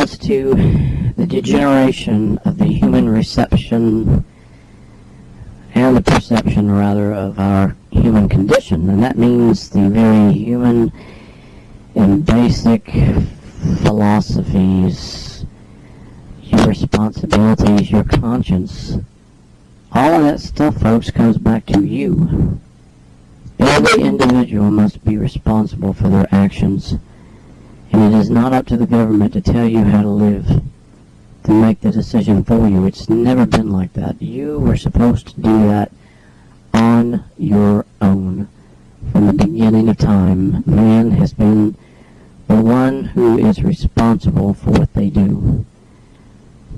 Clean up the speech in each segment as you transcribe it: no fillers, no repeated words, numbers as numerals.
regards to the degeneration of the human reception and the perception, rather, of our human condition, and that means the very human and basic philosophies, your responsibilities, your conscience, all of that stuff, folks, comes back to you. Every individual must be responsible for their actions, and it is not up to the government to tell you how to live, to make the decision for you. It's never been like that. You were supposed to do that on your own. From the beginning of time, man has been the one who is responsible for what they do.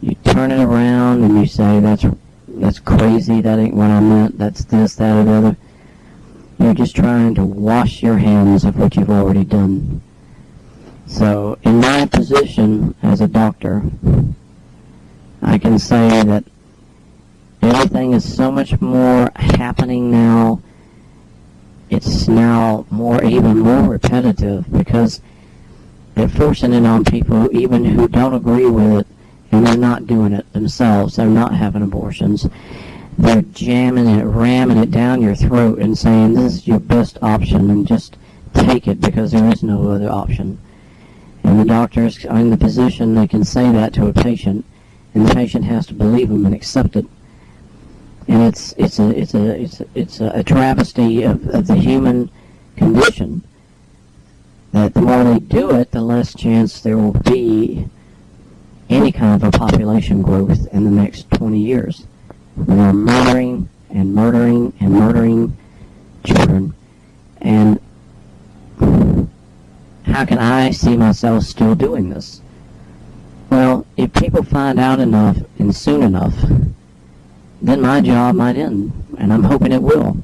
You turn it around and you say, that's crazy, that ain't what I meant, that's this, that, or the other. You're just trying to wash your hands of what you've already done. So, in my position as a doctor, I can say that everything is so much more happening now. It's now even more repetitive because they're forcing it on people even who don't agree with it, and they're not doing it themselves. They're not having abortions. They're jamming it, ramming it down your throat and saying this is your best option and just take it because there is no other option. And the doctors are in the position they can say that to a patient, and the patient has to believe them and accept it. And it's a travesty of the human condition that the more they do it, the less chance there will be any kind of a population growth in the next 20 years. We are murdering and murdering and murdering children. And how can I see myself still doing this? Well, if people find out enough and soon enough, then my job might end, and I'm hoping it will.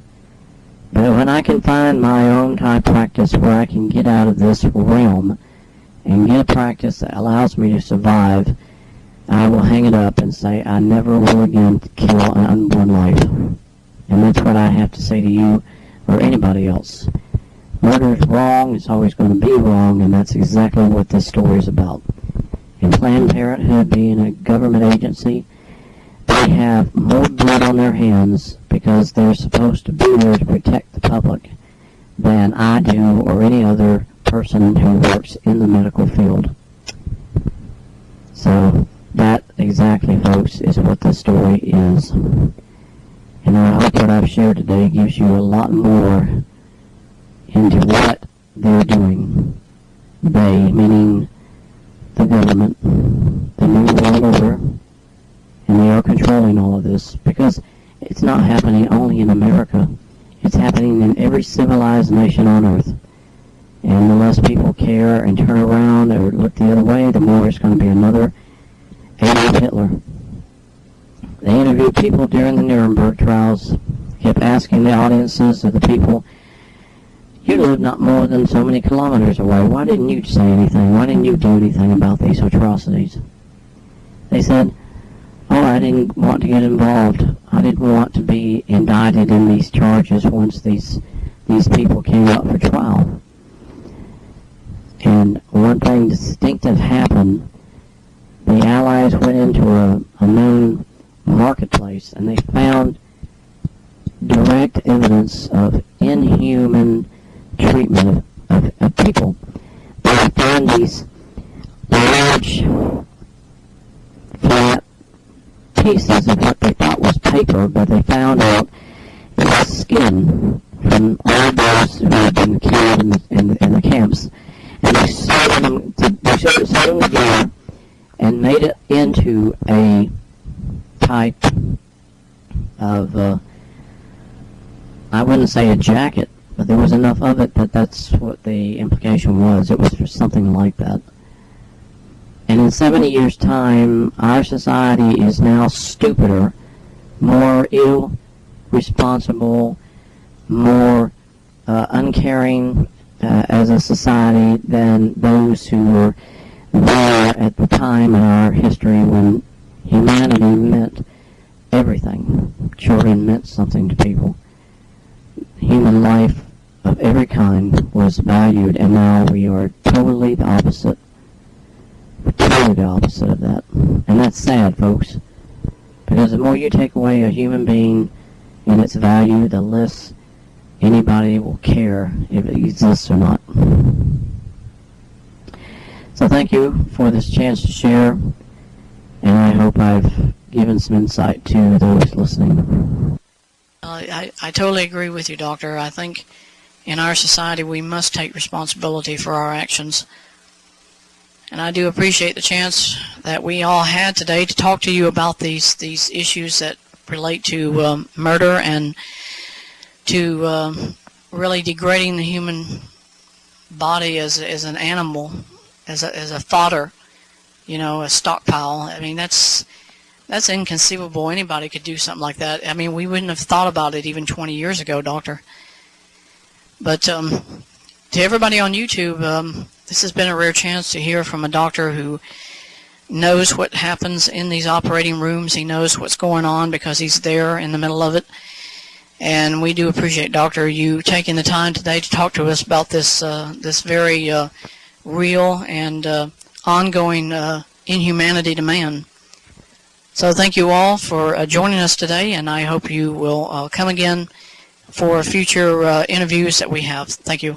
But when I can find my own type practice where I can get out of this realm and get a practice that allows me to survive, I will hang it up and say, I never will again kill an unborn life. And that's what I have to say to you or anybody else. Murder is wrong, it's always going to be wrong, and that's exactly what this story is about. And Planned Parenthood, being a government agency, they have more blood on their hands because they're supposed to be there to protect the public than I do or any other person who works in the medical field. So that exactly, folks, is what the story is. And I hope what I've shared today gives you a lot more into what they're doing. They, meaning the government, the New World Order, and they are controlling all of this because it's not happening only in America. It's happening in every civilized nation on earth. And the less people care and turn around or look the other way, the more it's going to be another Adolf Hitler. They interviewed people during the Nuremberg trials, kept asking the audiences of the people, you live not more than so many kilometers away. Why didn't you say anything? Why didn't you do anything about these atrocities? They said, oh, I didn't want to get involved. I didn't want to be indicted in these charges once these people came up for trial. And one thing distinctive happened. The Allies went into a known marketplace and they found direct evidence of inhuman treatment of people. They found these large, flat pieces of what they thought was paper, but they found out it was skin from all those who had been killed in the camps. And they sewed them together and made it into a type of, I wouldn't say a jacket, but there was enough of it that that's what the implication was. It was for something like that. And in 70 years' time, our society is now stupider, more irresponsible, more uncaring as a society than those who were there at the time in our history when humanity meant everything. Children meant something to people. Human life of every kind was valued, and now we are totally the opposite. We're totally totally the opposite of that. And that's sad, folks. Because the more you take away a human being and its value, the less anybody will care if it exists or not. So thank you for this chance to share, and I hope I've given some insight to those listening. I totally agree with you, Doctor. I think in our society we must take responsibility for our actions. And I do appreciate the chance that we all had today to talk to you about these issues that relate to murder and to really degrading the human body as an animal, as a fodder, a stockpile. I mean, that's inconceivable. Anybody could do something like that. I mean, we wouldn't have thought about it even 20 years ago, Doctor. But to everybody on YouTube, this has been a rare chance to hear from a doctor who knows what happens in these operating rooms. He knows what's going on because he's there in the middle of it. And we do appreciate, Doctor, you taking the time today to talk to us about this very real and ongoing inhumanity to man. So thank you all for joining us today, and I hope you will come again for future interviews that we have. Thank you.